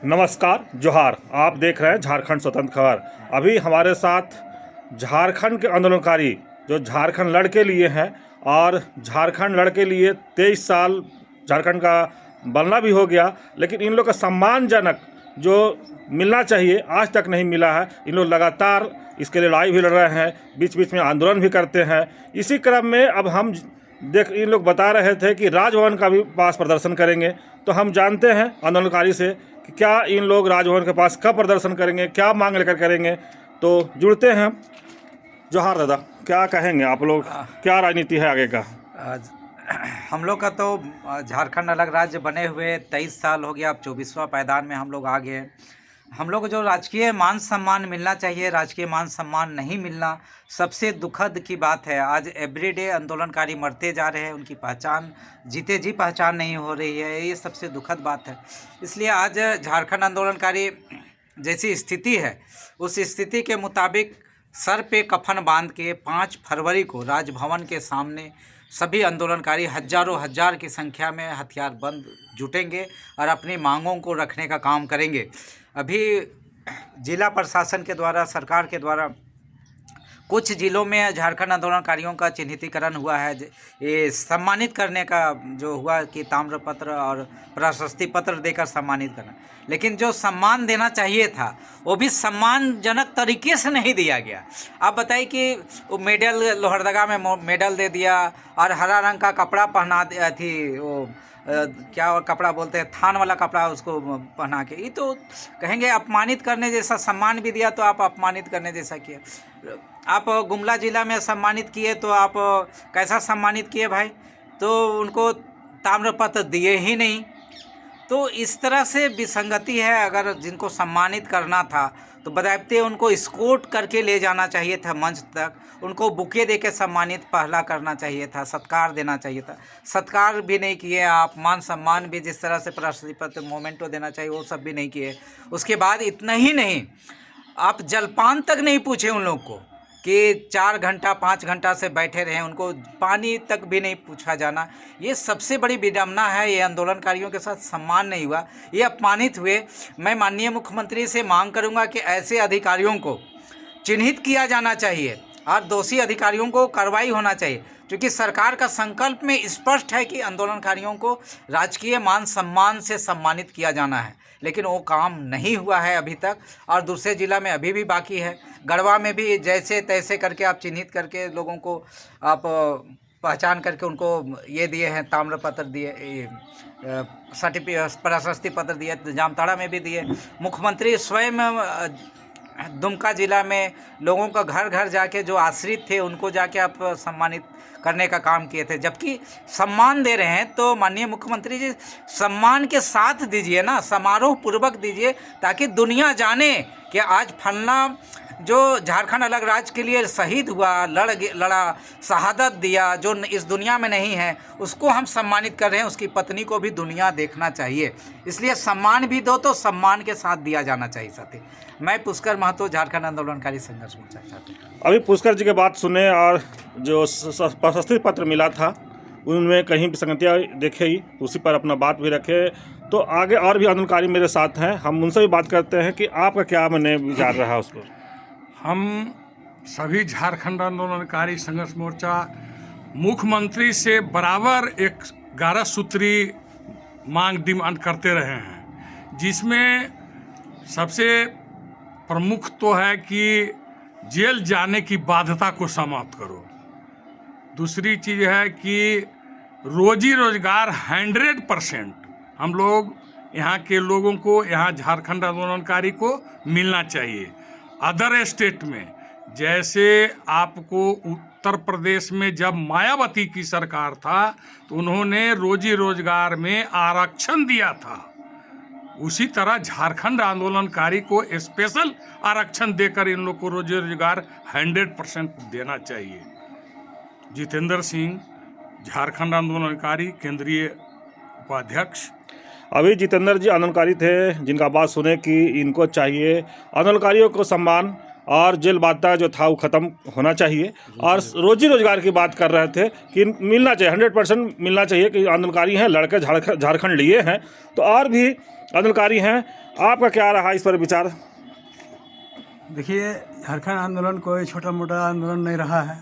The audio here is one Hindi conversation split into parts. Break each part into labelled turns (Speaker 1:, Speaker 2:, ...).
Speaker 1: नमस्कार, जोहार। आप देख रहे हैं झारखंड स्वतंत्र खबर। अभी हमारे साथ झारखंड के आंदोलनकारी जो झारखंड लड़ के लिए हैं और झारखंड लड़ के लिए 23 साल झारखंड का बनना भी हो गया, लेकिन इन लोग का सम्मानजनक जो मिलना चाहिए आज तक नहीं मिला है। इन लोग लगातार इसके लिए लड़ाई भी लड़ रहे हैं, बीच बीच में आंदोलन भी करते हैं। इसी क्रम में अब हम इन लोग बता रहे थे कि राजभवन का भी पास प्रदर्शन करेंगे, तो हम जानते हैं आंदोलनकारी से कि क्या इन लोग राजभवन के पास कब प्रदर्शन करेंगे, क्या मांग लेकर करेंगे। तो जुड़ते हैं। जोहार दादा, क्या कहेंगे आप लोग, क्या राजनीति है आगे का?
Speaker 2: हम लोग का तो झारखंड अलग राज्य बने हुए 23 साल हो गया। अब 24वां पायदान में हम लोग आ गए। हम लोग को जो राजकीय मान सम्मान मिलना चाहिए, राजकीय मान सम्मान नहीं मिलना सबसे दुखद की बात है। आज एवरीडे आंदोलनकारी मरते जा रहे हैं, उनकी पहचान जीते जी पहचान नहीं हो रही है। ये सबसे दुखद बात है। इसलिए आज झारखंड आंदोलनकारी जैसी स्थिति है, उस स्थिति के मुताबिक सर पे कफन बांध के 5 फरवरी को राजभवन के सामने सभी आंदोलनकारी हजारों हजार की संख्या में हथियारबंद जुटेंगे और अपनी मांगों को रखने का काम करेंगे। अभी जिला प्रशासन के द्वारा, सरकार के द्वारा कुछ जिलों में झारखंड आंदोलनकारियों का चिन्हितीकरण हुआ है। ये सम्मानित करने का जो हुआ कि ताम्रपत्र और प्रशस्ति पत्र देकर सम्मानित करना, लेकिन जो सम्मान देना चाहिए था वो भी सम्मानजनक तरीके से नहीं दिया गया। आप बताइए कि वो मेडल, लोहरदगा में मेडल दे दिया और हरा रंग का कपड़ा पहना थी, वो क्या और कपड़ा बोलते हैं, थान वाला कपड़ा उसको पहना के। ये तो कहेंगे अपमानित करने जैसा। सम्मान भी दिया तो आप अपमानित करने जैसा किए। आप गुमला जिला में सम्मानित किए तो आप कैसा सम्मानित किए भाई? तो उनको ताम्रपत्र दिए ही नहीं। तो इस तरह से विसंगति है। अगर जिनको सम्मानित करना था तो बदाइबते उनको एस्कॉर्ट करके ले जाना चाहिए था मंच तक, उनको बुके दे के सम्मानित पहला करना चाहिए था, सत्कार देना चाहिए था। सत्कार भी नहीं किए आप, मान सम्मान भी जिस तरह से प्रशस्ति पत्र मोमेंटो देना चाहिए वो सब भी नहीं किए। उसके बाद इतना ही नहीं, आप जलपान तक नहीं पूछे उन लोग को कि 4 घंटा 5 घंटा से बैठे रहे, उनको पानी तक भी नहीं पूछा जाना। ये सबसे बड़ी विडंबना है। ये आंदोलनकारियों के साथ सम्मान नहीं हुआ, ये अपमानित हुए। मैं माननीय मुख्यमंत्री से मांग करूंगा कि ऐसे अधिकारियों को चिन्हित किया जाना चाहिए और दोषी अधिकारियों को कार्रवाई होना चाहिए, क्योंकि सरकार का संकल्प में स्पष्ट है कि आंदोलनकारियों को राजकीय मान सम्मान से सम्मानित किया जाना है, लेकिन वो काम नहीं हुआ है अभी तक। और दूसरे जिला में अभी भी बाकी है। गढ़वा में भी जैसे तैसे करके आप चिन्हित करके लोगों को आप पहचान करके उनको ये दिए हैं, ताम्रपत्र दिए, सर्टिफिकेट प्रशस्ति पत्र दिए, जामताड़ा में भी दिए। मुख्यमंत्री स्वयं दुमका जिला में लोगों का घर घर जाके जो आश्रित थे उनको जाके आप सम्मानित करने का काम किए थे। जबकि सम्मान दे रहे हैं तो माननीय मुख्यमंत्री जी सम्मान के साथ दीजिए ना, समारोह पूर्वक दीजिए, ताकि दुनिया जाने कि आज फलना जो झारखंड अलग राज्य के लिए शहीद हुआ, लड़ा, शहादत दिया, जो इस दुनिया में नहीं है, उसको हम सम्मानित कर रहे हैं। उसकी पत्नी को भी दुनिया देखना चाहिए। इसलिए सम्मान भी दो तो सम्मान के साथ दिया जाना चाहिए। साथी मैं पुष्कर महतो, झारखंड आंदोलनकारी संघर्ष मोर्चा।
Speaker 1: अभी पुष्कर जी की बात सुने और जो प्रशस्ति पत्र मिला था उनमें कहीं विसंगतियाँ देखे ही, उसी पर अपना बात भी रखे। तो आगे और भी आंदोलनकारी मेरे साथ हैं, हम उनसे भी बात करते हैं कि आपका क्या मैंने विचार रहा उस पर।
Speaker 3: हम सभी झारखंड आंदोलनकारी संघर्ष मोर्चा मुख्यमंत्री से बराबर एक 11 सूत्री मांग डिमांड करते रहे हैं, जिसमें सबसे प्रमुख तो है कि जेल जाने की बाध्यता को समाप्त करो। दूसरी चीज़ है कि रोजी रोजगार 100% हम लोग यहाँ के लोगों को, यहाँ झारखंड आंदोलनकारी को मिलना चाहिए। अदर स्टेट में जैसे आपको उत्तर प्रदेश में जब मायावती की सरकार था तो उन्होंने रोजी रोजगार में आरक्षण दिया था, उसी तरह झारखंड आंदोलनकारी को स्पेशल आरक्षण देकर इन लोग को रोजी रोजगार 100% देना चाहिए। जितेंद्र सिंह, झारखंड आंदोलनकारी केंद्रीय उपाध्यक्ष।
Speaker 1: अभी जितेंद्र जी आंदोलनकारी थे जिनका बात सुने कि इनको चाहिए आंदोलनकारियों को सम्मान और जेल बाध्यता जो था वो ख़त्म होना चाहिए। और रोजी रोजगार की बात कर रहे थे कि मिलना चाहिए, 100% मिलना चाहिए कि आंदोलनकारी हैं, लड़के झारखंड लिए हैं तो और भी आंदोलनकारी हैं। आपका क्या रहा इस पर विचार?
Speaker 4: देखिए, झारखंड आंदोलन कोई छोटा मोटा आंदोलन नहीं रहा है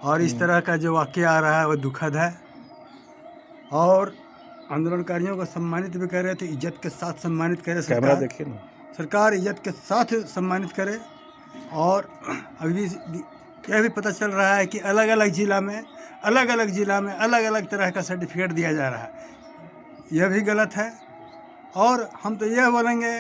Speaker 4: और इस तरह का जो वाक़या आ रहा है वो दुखद है। और आंदोलनकारियों को सम्मानित भी कर रहे थे, इज्जत के साथ सम्मानित करे
Speaker 1: कैमरा
Speaker 4: सरकार।
Speaker 1: देखिए ना,
Speaker 4: सरकार इज्जत के साथ सम्मानित करे। और अभी यह भी पता चल रहा है कि अलग अलग ज़िला में अलग अलग तरह का सर्टिफिकेट दिया जा रहा है, यह भी गलत है। और हम तो यह बोलेंगे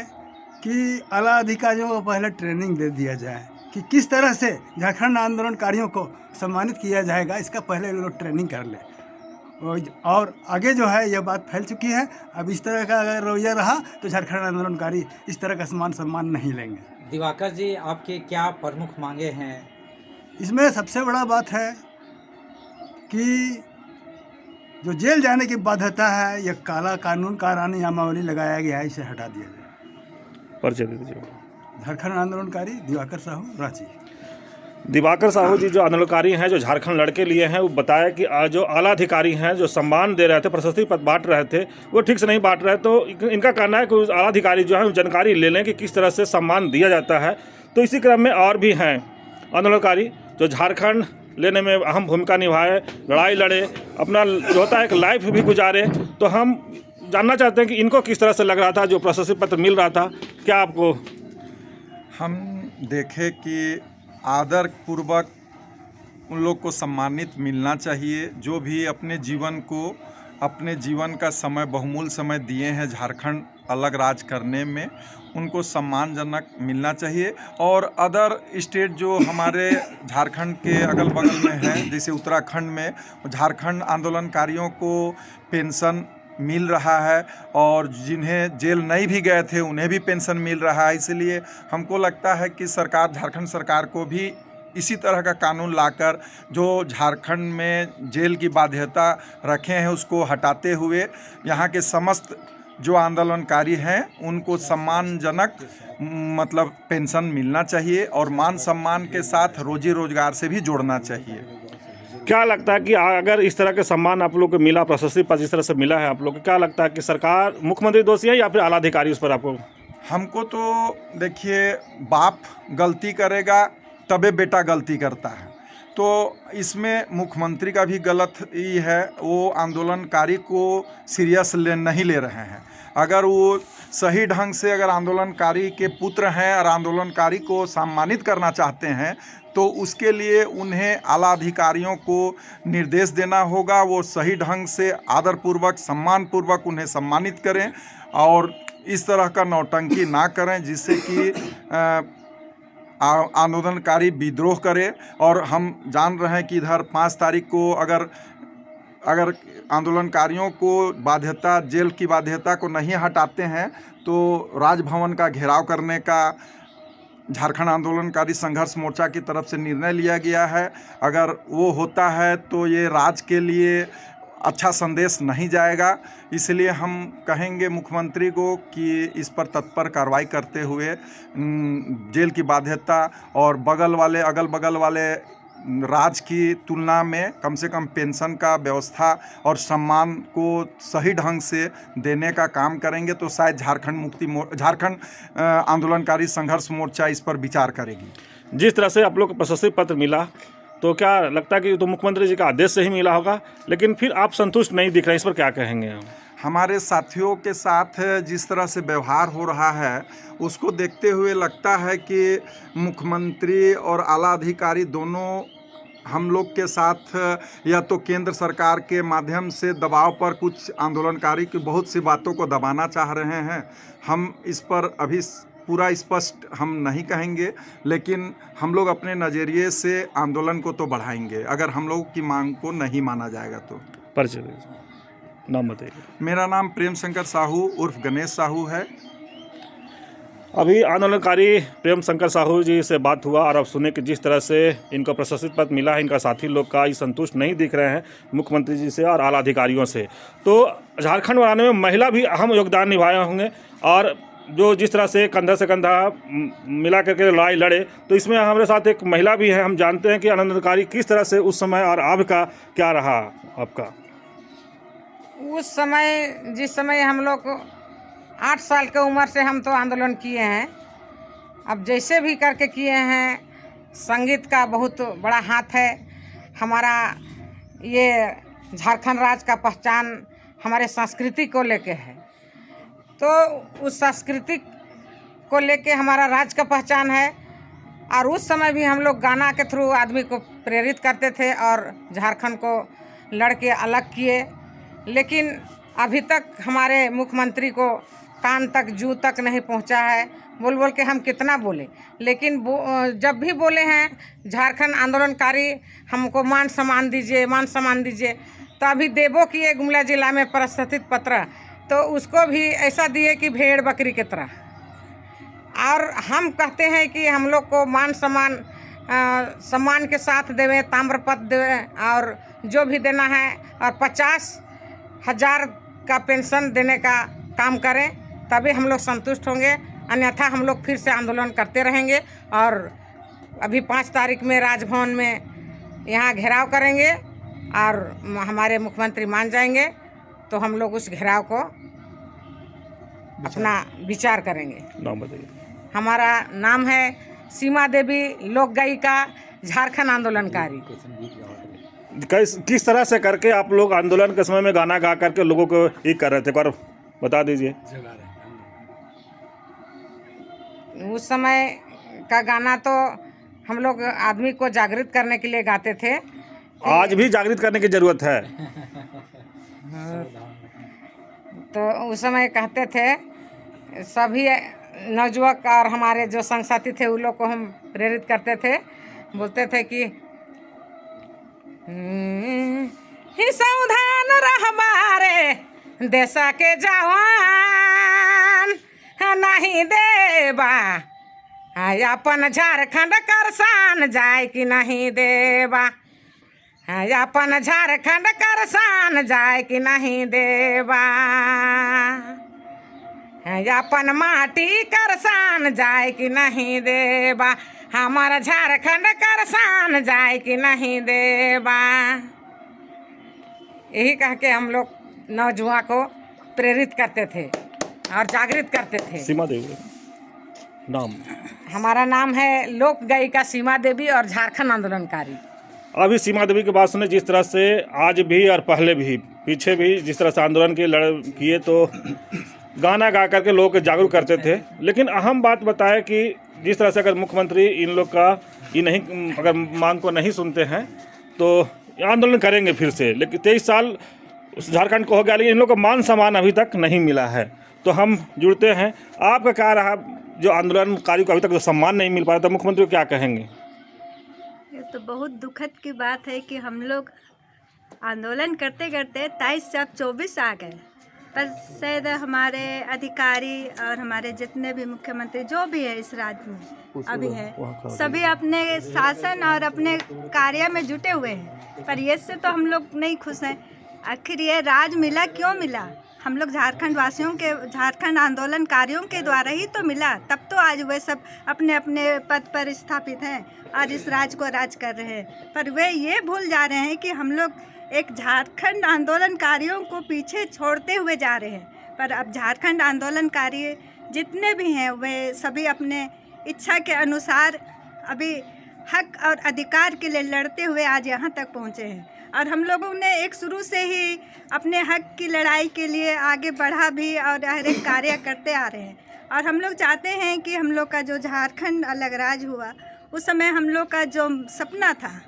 Speaker 4: कि आला अधिकारियों को पहले ट्रेनिंग दे दिया जाए कि किस तरह से झारखंड आंदोलनकारियों को सम्मानित किया जाएगा, इसका पहले लोग ट्रेनिंग कर ले। और आगे जो है यह बात फैल चुकी है, अब इस तरह का अगर रवैया रहा तो झारखंड आंदोलनकारी इस तरह का सम्मान नहीं लेंगे।
Speaker 2: दिवाकर जी, आपके क्या प्रमुख मांगे हैं?
Speaker 4: इसमें सबसे बड़ा बात है कि जो जेल जाने की बाध्यता है, यह काला कानून कारानी नामावली लगाया गया है, इसे हटा दिया जाए।
Speaker 1: परिचय दे दीजिए।
Speaker 4: झारखंड आंदोलनकारी दिवाकर साहू, रांची।
Speaker 1: दिवाकर साहू जी जो आंदोलनकारी हैं, जो झारखंड लड़के लिए हैं, वो बताया कि जो आला अधिकारी हैं जो सम्मान दे रहे थे, प्रशस्ति पत्र बांट रहे थे, वो ठीक से नहीं बांट रहे। तो इनका कहना है कि आला अधिकारी जो है जानकारी ले लें कि किस तरह से सम्मान दिया जाता है। तो इसी क्रम में और भी हैं आंदोलनकारी जो झारखंड लेने में अहम भूमिका निभाए, लड़ाई लड़े, अपना जो होता है एक लाइफ भी गुजारे। तो हम जानना चाहते हैं कि इनको किस तरह से लग रहा था जो प्रशस्ति पत्र मिल रहा था, क्या आपको?
Speaker 5: हम देखे कि आदर पूर्वक उन लोग को सम्मानित मिलना चाहिए जो भी अपने जीवन का समय, बहुमूल्य समय दिए हैं झारखंड अलग राज करने में, उनको सम्मानजनक मिलना चाहिए। और अदर स्टेट जो हमारे झारखंड के अगल बगल में हैं, जैसे उत्तराखंड में झारखंड आंदोलनकारियों को पेंशन मिल रहा है और जिन्हें जेल नहीं भी गए थे उन्हें भी पेंशन मिल रहा है। इसलिए हमको लगता है कि सरकार, झारखंड सरकार को भी इसी तरह का कानून लाकर जो झारखंड में जेल की बाध्यता रखे हैं उसको हटाते हुए यहाँ के समस्त जो आंदोलनकारी हैं उनको सम्मानजनक मतलब पेंशन मिलना चाहिए और मान सम्मान के साथ रोजी रोजगार से भी जोड़ना चाहिए।
Speaker 1: क्या लगता है कि अगर इस तरह के सम्मान आप लोग को मिला, प्रशस्ति पत्र इस तरह से मिला है आप लोग को, क्या लगता है कि सरकार, मुख्यमंत्री दोषी है या फिर आला अधिकारी उस पर? आपको
Speaker 5: हमको तो देखिए, बाप गलती करेगा तबे बेटा गलती करता है, तो इसमें मुख्यमंत्री का भी गलत ही है। वो आंदोलनकारी को सीरियस नहीं ले रहे हैं। अगर वो सही ढंग से अगर आंदोलनकारी के पुत्र हैं और आंदोलनकारी को सम्मानित करना चाहते हैं तो उसके लिए उन्हें आला अधिकारियों को निर्देश देना होगा, वो सही ढंग से आदरपूर्वक, सम्मानपूर्वक उन्हें सम्मानित करें और इस तरह का नौटंकी ना करें जिससे कि आंदोलनकारी विद्रोह करे। और हम जान रहे हैं कि इधर 5 तारीख को अगर आंदोलनकारियों को बाध्यता, जेल की बाध्यता को नहीं हटाते हैं तो राजभवन का घेराव करने का झारखंड आंदोलनकारी संघर्ष मोर्चा की तरफ से निर्णय लिया गया है। अगर वो होता है तो ये राज्य के लिए अच्छा संदेश नहीं जाएगा। इसलिए हम कहेंगे मुख्यमंत्री को कि इस पर तत्पर कार्रवाई करते हुए जेल की बाध्यता और अगल बगल वाले राज्य की तुलना में कम से कम पेंशन का व्यवस्था और सम्मान को सही ढंग से देने का काम करेंगे तो शायद झारखंड आंदोलनकारी संघर्ष मोर्चा इस पर विचार करेगी।
Speaker 1: जिस तरह से आप लोग को प्रशस्ति पत्र मिला तो क्या लगता है कि तो मुख्यमंत्री जी का आदेश से ही मिला होगा, लेकिन फिर आप संतुष्ट नहीं दिख रहे, इस पर क्या कहेंगे?
Speaker 5: हमारे साथियों के साथ जिस तरह से व्यवहार हो रहा है उसको देखते हुए लगता है कि मुख्यमंत्री और आला अधिकारी दोनों हम लोग के साथ या तो केंद्र सरकार के माध्यम से दबाव पर कुछ आंदोलनकारी की बहुत सी बातों को दबाना चाह रहे हैं। हम इस पर अभी पूरा स्पष्ट हम नहीं कहेंगे, लेकिन हम लोग अपने नज़रिए से आंदोलन को तो बढ़ाएंगे अगर हम लोग की मांग को नहीं माना जाएगा तो।
Speaker 1: परिचय दीजिए, नाम बताइए।
Speaker 5: मेरा नाम प्रेम शंकर साहू उर्फ गणेश साहू है।
Speaker 1: अभी आंदोलनकारी प्रेम शंकर साहू जी से बात हुआ और अब सुने कि जिस तरह से इनको प्रशस्ति पत्र मिला है, इनका साथी लोग का संतुष्ट नहीं दिख रहे हैं मुख्यमंत्री जी से और आला अधिकारियों से। तो झारखंड बनाने में महिला भी अहम योगदान निभाए होंगे और जो जिस तरह से कंधा से कंधा मिला करके लड़ाई लड़े, तो इसमें हमारे साथ एक महिला भी है। हम जानते हैं कि आंदोलनकारी किस तरह से उस समय और अब का क्या रहा आपका।
Speaker 6: उस समय जिस समय हम लोग 8 साल की उम्र से हम तो आंदोलन किए हैं। अब जैसे भी करके किए हैं, संगीत का बहुत बड़ा हाथ है हमारा। ये झारखंड राज्य का पहचान हमारे संस्कृति को लेके है, तो उस संस्कृति को लेके हमारा राज्य का पहचान है। और उस समय भी हम लोग गाना के थ्रू आदमी को प्रेरित करते थे और झारखंड को लड़के अलग किए। लेकिन अभी तक हमारे मुख्यमंत्री को कान तक जू तक नहीं पहुंचा है। बोल बोल के हम कितना बोले, लेकिन जब भी बोले हैं झारखंड आंदोलनकारी हमको मान सम्मान दीजिए, मान सम्मान दीजिए, तो अभी देवो किए गुमला जिला में प्रस्तावित पत्र, तो उसको भी ऐसा दिए कि भेड़ बकरी की तरह। और हम कहते हैं कि हम लोग को मान सम्मान के साथ देवें, ताम्रपत्र देवें और जो भी देना है, और 50,000 का पेंशन देने का काम करें, तभी हम लोग संतुष्ट होंगे। अन्यथा हम लोग फिर से आंदोलन करते रहेंगे। और अभी 5 तारीख में राजभवन में यहाँ घेराव करेंगे और हमारे मुख्यमंत्री मान जाएंगे तो हम लोग उस घेराव को अपना विचार करेंगे।
Speaker 1: नाम बताइए।
Speaker 6: हमारा नाम है सीमा देवी, लोक गायिका, झारखंड आंदोलनकारी।
Speaker 1: किस तरह से करके आप लोग आंदोलन के समय में गाना गा करके लोगों को ये कर रहे थे, एक बार बता दीजिए।
Speaker 6: उस समय का गाना तो हम लोग आदमी को जागृत करने के लिए गाते थे।
Speaker 1: आज भी जागृत करने की जरूरत है।
Speaker 6: तो उस समय कहते थे सभी नवयुवक और हमारे जो संग साथी थे उन लोग को हम प्रेरित करते थे। बोलते थे कि ही सावधान रह हमारे देशा के जवान, नहीं देबा अपन झारखंड करसान जाए कि नहीं देबा, अपन झारखंड करसान जाए कि नहीं देबा, अपन माटी करसान जाए कि नहीं देबा, हमारा झारखंड करसान जाए कि नहीं देबा। यही कह के हम लोग नौजुआ को प्रेरित करते थे और जागृत करते थे।
Speaker 1: सीमा देवी नाम।
Speaker 6: हमारा नाम है लोक गायिका सीमा देवी और झारखंड आंदोलनकारी।
Speaker 1: अभी सीमा देवी की बात सुने, जिस तरह से आज भी और पहले भी पीछे भी जिस तरह से आंदोलन किए तो गाना गा करके लोगों को जागरूक करते थे। लेकिन अहम बात बताए कि जिस तरह से अगर मुख्यमंत्री इन लोग का ये नहीं, अगर मांग को नहीं सुनते हैं तो आंदोलन करेंगे फिर से। लेकिन 23 साल झारखंड को हो गया, लेकिन इन लोग को मान सम्मान अभी तक नहीं मिला है। तो हम जुड़ते हैं, आपका क्या रहा जो आंदोलनकारी को अभी तक जो सम्मान नहीं मिल पाया था, मुख्यमंत्री को क्या कहेंगे?
Speaker 7: ये तो बहुत दुखद की बात है कि हम लोग आंदोलन करते करते 23 से अब 24 आ गए, पर शायद हमारे अधिकारी और हमारे जितने भी मुख्यमंत्री जो भी है इस राज्य में अभी है, सभी अपने शासन और अपने कार्य में जुटे हुए हैं। पर ये से तो हम लोग नहीं खुश हैं। आखिर ये राज मिला क्यों मिला? हम लोग झारखंड वासियों के, झारखंड आंदोलनकारियों के द्वारा ही तो मिला, तब तो आज वे सब अपने अपने पद पर स्थापित हैं और इस राज को राज कर रहे हैं। पर वे ये भूल जा रहे हैं कि हम लोग एक झारखंड आंदोलनकारियों को पीछे छोड़ते हुए जा रहे हैं। पर अब झारखंड आंदोलनकारी जितने भी हैं वे सभी अपने इच्छा के अनुसार अभी हक और अधिकार के लिए लड़ते हुए आज यहाँ तक पहुँचे हैं। और हम लोगों ने एक शुरू से ही अपने हक की लड़ाई के लिए आगे बढ़ा भी और हर एक कार्य करते आ रहे हैं। और हम लोग चाहते हैं कि हम लोग का जो झारखंड अलग राज्य हुआ उस समय हम लोग का जो सपना था,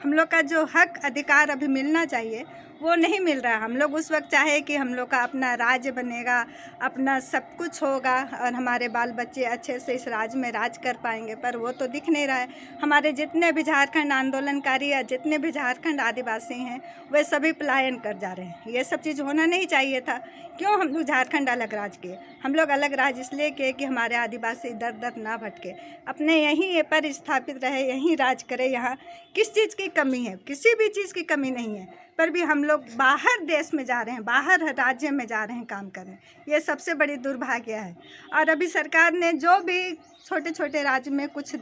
Speaker 7: हम लोग का जो हक अधिकार अभी मिलना चाहिए वो नहीं मिल रहा। हम लोग उस वक्त चाहे कि हम लोग का अपना राज्य बनेगा, अपना सब कुछ होगा और हमारे बाल बच्चे अच्छे से इस राज्य में राज कर पाएंगे, पर वो तो दिख नहीं रहा है। हमारे जितने भी झारखंड आंदोलनकारी या जितने भी झारखंड आदिवासी हैं वे सभी पलायन कर जा रहे हैं। ये सब चीज़ होना नहीं चाहिए था। क्यों हम लोग झारखंड अलग राज्य के? हम लोग अलग राज्य इसलिए किए कि हमारे आदिवासी इधर उधर ना भटके, अपने यहीं पर स्थापित रहे, यहीं राज करे। यहाँ किस चीज़ की कमी है? किसी भी चीज़ की कमी नहीं है, पर भी हम लोग बाहर देश में जा रहे हैं, बाहर राज्य में जा रहे हैं काम करने। ये सबसे बड़ी दुर्भाग्य है। और अभी सरकार ने जो भी छोटे छोटे राज्य में कुछ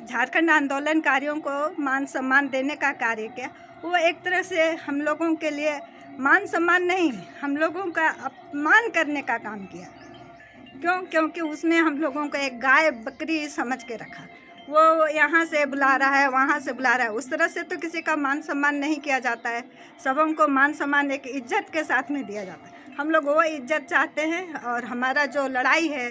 Speaker 7: झारखंड आंदोलनकारियों को मान सम्मान देने का कार्य किया, वो एक तरह से हम लोगों के लिए मान सम्मान नहीं, हम लोगों का अपमान करने का काम किया। क्योंकि उसने हम लोगों को एक गाय बकरी समझ के रखा। वो यहाँ से बुला रहा है, वहाँ से बुला रहा है। उस तरह से तो किसी का मान सम्मान नहीं किया जाता है। सबों को मान सम्मान एक इज्जत के साथ में दिया जाता है। हम लोग वो इज्जत चाहते हैं। और हमारा जो लड़ाई है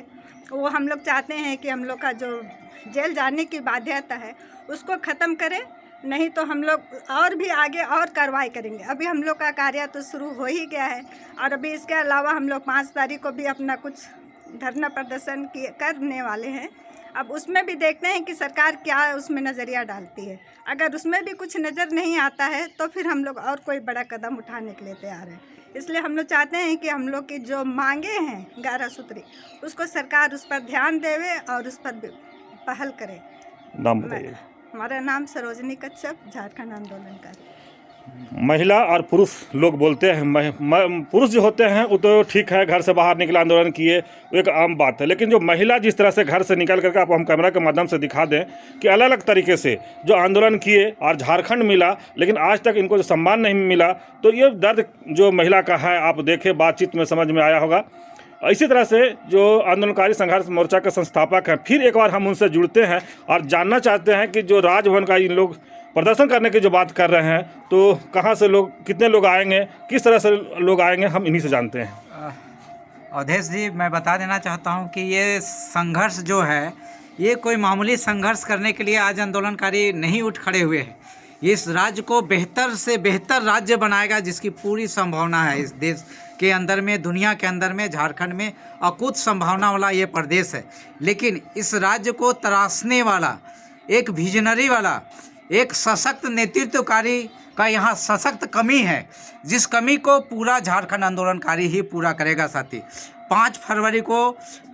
Speaker 7: वो हम लोग चाहते हैं कि हम लोग का जो जेल जाने की बाध्यता है उसको ख़त्म करें, नहीं तो हम लोग और भी आगे और कार्रवाई करेंगे। अभी हम लोग का कार्य तो शुरू हो ही गया है। और अभी इसके अलावा हम लोग 5 तारीख को भी अपना कुछ धरना प्रदर्शन करने वाले हैं। अब उसमें भी देखते हैं कि सरकार क्या उसमें नज़रिया डालती है। अगर उसमें भी कुछ नज़र नहीं आता है तो फिर हम लोग और कोई बड़ा कदम उठाने के लिए तैयार हैं। इसलिए हम लोग चाहते हैं कि हम लोग की जो मांगे हैं 11 सूत्री, उसको सरकार उस पर ध्यान देवे और उस पर पहल करे।
Speaker 1: नाम बताइए।
Speaker 7: हमारा नाम सरोजनी कच्छप, झारखंड आंदोलनकारी।
Speaker 1: महिला और पुरुष लोग बोलते हैं, पुरुष जो होते हैं वो तो ठीक है, घर से बाहर निकले आंदोलन किए, वो एक आम बात है। लेकिन जो महिला जिस तरह से घर से निकल करके, आप हम कैमरा के माध्यम से दिखा दें कि अलग अलग तरीके से जो आंदोलन किए और झारखंड मिला, लेकिन आज तक इनको जो सम्मान नहीं मिला, तो ये दर्द जो महिला का है, आप देखें बातचीत में समझ में आया होगा। इसी तरह से जो आंदोलनकारी संघर्ष मोर्चा के संस्थापक हैं, फिर एक बार हम उनसे जुड़ते हैं और जानना चाहते हैं कि जो राजभवन का इन लोग प्रदर्शन करने की जो बात कर रहे हैं, तो कहाँ से लोग, कितने लोग आएंगे, किस तरह से लोग आएंगे, हम इन्हीं से जानते हैं।
Speaker 2: अवधेश जी, मैं बता देना चाहता हूं कि ये संघर्ष जो है, ये कोई मामूली संघर्ष करने के लिए आज आंदोलनकारी नहीं उठ खड़े हुए हैं। इस राज्य को बेहतर से बेहतर राज्य बनाएगा, जिसकी पूरी संभावना है। इस देश के अंदर में, दुनिया के अंदर में, झारखंड में अकूत संभावना वाला ये प्रदेश है। लेकिन इस राज्य को तराशने वाला, एक विजनरी वाला, एक सशक्त नेतृत्वकारी का यहाँ सशक्त कमी है, जिस कमी को पूरा झारखंड आंदोलनकारी ही पूरा करेगा। साथी 5 फरवरी को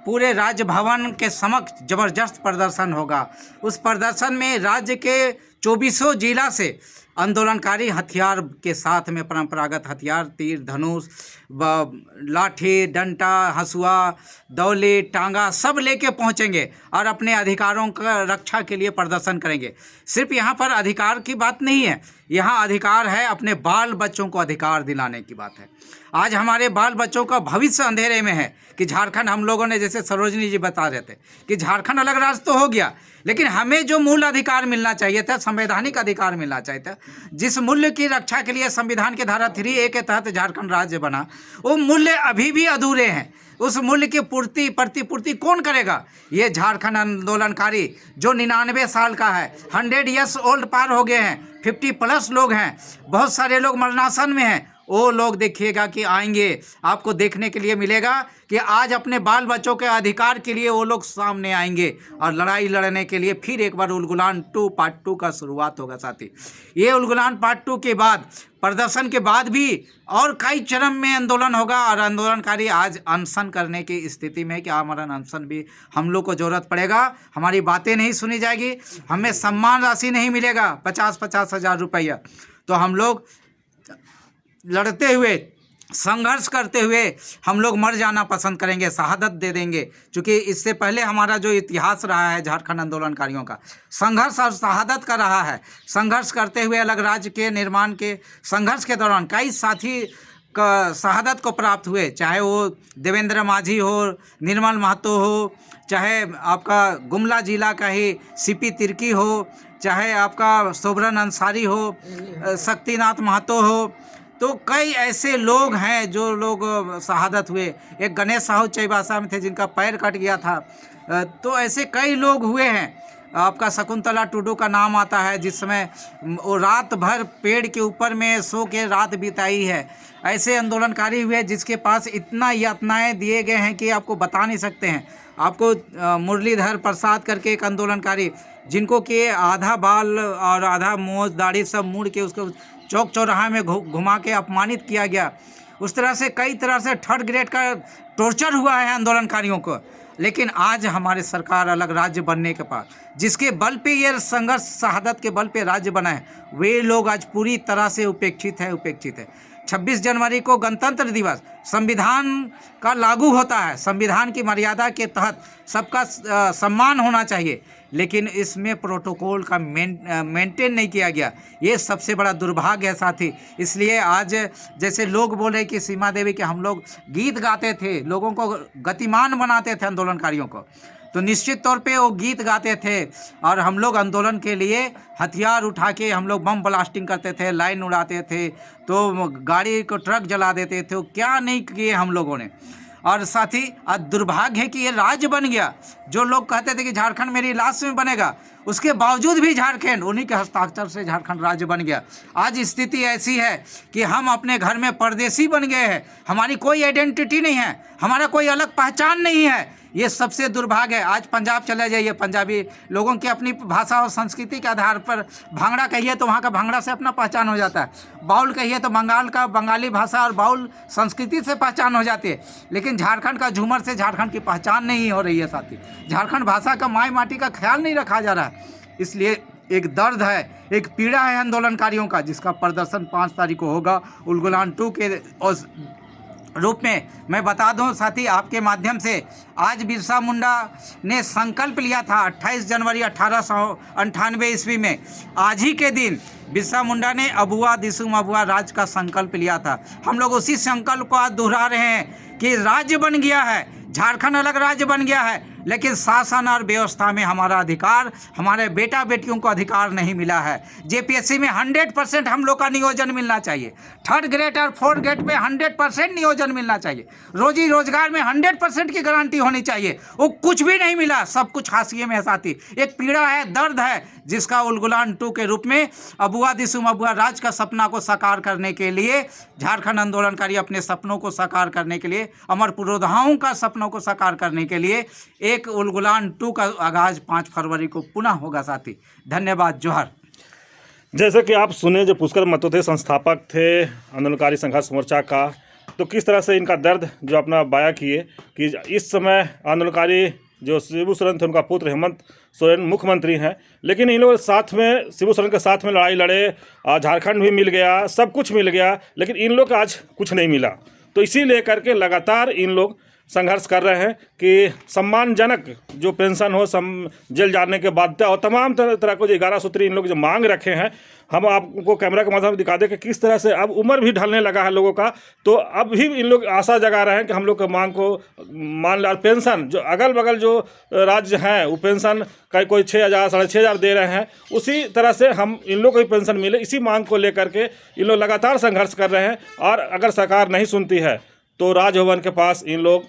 Speaker 2: पूरे राजभवन के समक्ष जबरदस्त प्रदर्शन होगा। उस प्रदर्शन में राज्य के 24 जिला से आंदोलनकारी हथियार के साथ में, परंपरागत हथियार, तीर, धनुष, लाठी, डंडा, हंसुआ, दौली, टांगा सब लेके पहुंचेंगे और अपने अधिकारों का रक्षा के लिए प्रदर्शन करेंगे। सिर्फ यहाँ पर अधिकार की बात नहीं है, यहाँ अधिकार है अपने बाल बच्चों को अधिकार दिलाने की बात है। आज हमारे बाल बच्चों का भविष्य अंधेरे में है कि झारखंड, हम लोगों ने जैसे सरोजनी जी बता रहे थे कि झारखंड अलग राज्य तो हो गया, लेकिन हमें जो मूल अधिकार मिलना चाहिए था, संवैधानिक अधिकार मिलना चाहिए था, जिस मूल्य की रक्षा के लिए संविधान के धारा 3A के तहत झारखंड राज्य बना, वो मूल्य अभी भी अधूरे हैं। उस मूल्य की प्रतिपूर्ति कौन करेगा? ये झारखंड आंदोलनकारी जो 99 साल का है, 100 ईयर्स ओल्ड पार हो गए हैं, 50+ लोग हैं, बहुत सारे लोग मरणासन में हैं। वो लोग देखिएगा कि आएंगे, आपको देखने के लिए मिलेगा कि आज अपने बाल बच्चों के अधिकार के लिए वो लोग सामने आएंगे और लड़ाई लड़ने के लिए फिर एक बार उलगुलान 2 पार्ट 2 का शुरुआत होगा। साथी, ये उलगुलान पार्ट 2 के बाद, प्रदर्शन के बाद भी और कई चरम में आंदोलन होगा। और आंदोलनकारी आज अनशन करने की स्थिति में कि आमरण अनशन भी हम लोग को ज़रूरत पड़ेगा। हमारी बातें नहीं सुनी जाएगी, हमें सम्मान राशि नहीं मिलेगा 50-50 हज़ार रुपया, तो हम लोग लड़ते हुए, संघर्ष करते हुए हम लोग मर जाना पसंद करेंगे, शहादत दे देंगे। क्योंकि इससे पहले हमारा जो इतिहास रहा है झारखंड आंदोलनकारियों का, संघर्ष और शहादत का रहा है। संघर्ष करते हुए अलग राज्य के निर्माण के संघर्ष के दौरान कई साथी का शहादत को प्राप्त हुए, चाहे वो देवेंद्र माझी हो, निर्मल महतो हो, चाहे आपका गुमला जिला का ही सीपी तिर्की हो, चाहे आपका सोबरन अंसारी हो, शक्तिनाथ महतो हो, तो कई ऐसे लोग हैं जो लोग शहादत हुए। एक गणेश साहू चैबासा में थे जिनका पैर कट गया था। तो ऐसे कई लोग हुए हैं। आपका शकुंतला टुडू का नाम आता है, जिस समय वो रात भर पेड़ के ऊपर में सो के रात बिताई है। ऐसे आंदोलनकारी हुए जिसके पास इतना यातनाएं दिए गए हैं कि आपको बता नहीं सकते हैं। आपको मुरलीधर प्रसाद करके एक आंदोलनकारी, जिनको कि आधा बाल और आधा मोछ दाढ़ी सब मुड़ के उसको चौक चौराहा में घुमा के अपमानित किया गया। उस तरह से कई तरह से 3rd ग्रेड का टॉर्चर हुआ है आंदोलनकारियों को। लेकिन आज हमारे सरकार अलग राज्य बनने के बाद जिसके बल पे ये संघर्ष शहादत के बल पे राज्य बना है, वे लोग आज पूरी तरह से उपेक्षित है। 26 जनवरी को गणतंत्र दिवस संविधान का लागू होता है, संविधान की मर्यादा के तहत सबका सम्मान होना चाहिए, लेकिन इसमें प्रोटोकॉल का मेंटेन नहीं किया गया। ये सबसे बड़ा दुर्भाग्य है साथी। इसलिए आज जैसे लोग बोल रहे कि सीमा देवी के हम लोग गीत गाते थे, लोगों को गतिमान बनाते थे आंदोलनकारियों को, तो निश्चित तौर पे वो गीत गाते थे और हम लोग आंदोलन के लिए हथियार उठा के हम लोग बम ब्लास्टिंग करते थे, लाइन उड़ाते थे, तो गाड़ी को ट्रक जला देते थे। क्या नहीं किए हम लोगों ने। और साथ ही आज दुर्भाग्य है कि ये राज्य बन गया। जो लोग कहते थे कि झारखंड मेरी लाश में बनेगा, उसके बावजूद भी झारखंड उन्हीं के हस्ताक्षर से झारखंड राज्य बन गया। आज स्थिति ऐसी है कि हम अपने घर में परदेसी बन गए हैं, हमारी कोई आइडेंटिटी नहीं है, हमारा कोई अलग पहचान नहीं है। ये सबसे दुर्भाग्य है। आज पंजाब चले जाइए, पंजाबी लोगों की अपनी भाषा और संस्कृति के आधार पर भांगड़ा कहिए तो वहाँ का भांगड़ा से अपना पहचान हो जाता है, बाउल कहिए तो बंगाल का बंगाली भाषा और बाउल संस्कृति से पहचान हो जाती है। लेकिन झारखंड का झूमर से झारखंड की पहचान नहीं हो रही है साथी। झारखंड भाषा का माई माटी का ख्याल नहीं रखा जा रहा है। इसलिए एक दर्द है, एक पीड़ा है आंदोलनकारियों का, जिसका प्रदर्शन 5 तारीख को होगा उलगुलान 2 के रूप में। मैं बता दूं साथी आपके माध्यम से, आज बिरसा मुंडा ने संकल्प लिया था 28 जनवरी 1898 ईस्वी में, आज ही के दिन बिरसा मुंडा ने अबुआ दिसुम अबुआ राज का संकल्प लिया था। हम लोग उसी संकल्प को आज दोहरा रहे हैं कि राज्य बन गया है, झारखंड अलग राज्य बन गया है, लेकिन शासन और व्यवस्था में हमारा अधिकार, हमारे बेटा बेटियों को अधिकार नहीं मिला है। जेपीएससी में 100% हम लोग का नियोजन मिलना चाहिए, 3rd ग्रेड और 4th ग्रेड में 100% नियोजन मिलना चाहिए, रोजी रोजगार में 100% की गारंटी होनी चाहिए। वो कुछ भी नहीं मिला, सब कुछ हाशिए में है साथी। एक पीड़ा है, दर्द है, जिसका उलगुलान 2 के रूप में अबुआ दिसुम अबुआ राज का सपना को साकार करने के लिए, झारखंड आंदोलनकारी अपने सपनों को साकार करने के लिए, अमर पुरोधाओं का सपनों को साकार करने के लिए एक उलगुलान 2 का आगाज 5 फरवरी को पुनः होगा साथी। धन्यवाद। जोहर।
Speaker 1: जैसे कि आप सुने, जो पुष्कर महतो थे, संस्थापक थे आंदोलनकारी संघर्ष मोर्चा का, तो किस तरह से इनका दर्द जो अपना बयां किए कि इस समय आंदोलनकारी जो शिबू सोरेन थे, उनका पुत्र हेमंत सोरेन मुख्यमंत्री हैं, लेकिन इन लोग साथ में शिबू सोरेन के साथ में लड़ाई लड़े, झारखंड भी मिल गया, सब कुछ मिल गया, लेकिन इन लोग को आज कुछ नहीं मिला। तो इसी लेकर के लगातार इन लोग संघर्ष कर रहे हैं कि सम्मानजनक जो पेंशन हो, जेल जाने के बाद, और तमाम तरह को जो 11 सूत्री इन लोग जो मांग रखे हैं, हम आपको कैमरा के माध्यम से दिखा दें कि किस तरह से अब उम्र भी ढलने लगा है लोगों का, तो अब भी इन लोग आशा जगा रहे हैं कि हम लोग के मांग को मान ले। पेंशन जो अगल बगल जो राज्य हैं, वो पेंशन का कोई 6,000 6,500 दे रहे हैं, उसी तरह से हम इन लोग को भी पेंशन मिले, इसी मांग को लेकर के इन लोग लगातार संघर्ष कर रहे हैं। और अगर सरकार नहीं सुनती है तो राजभवन के पास इन लोग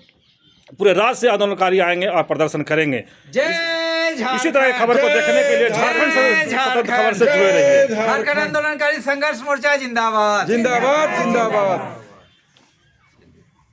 Speaker 1: पूरे राज्य से आंदोलनकारी आएंगे और प्रदर्शन करेंगे। इसी तरह की खबर को देखने के लिए झारखंड स्वतंत्र खबर से जुड़े रहिए।
Speaker 2: झारखंड आंदोलनकारी संघर्ष मोर्चा जिंदाबाद,
Speaker 5: जिंदाबाद जिंदाबाद।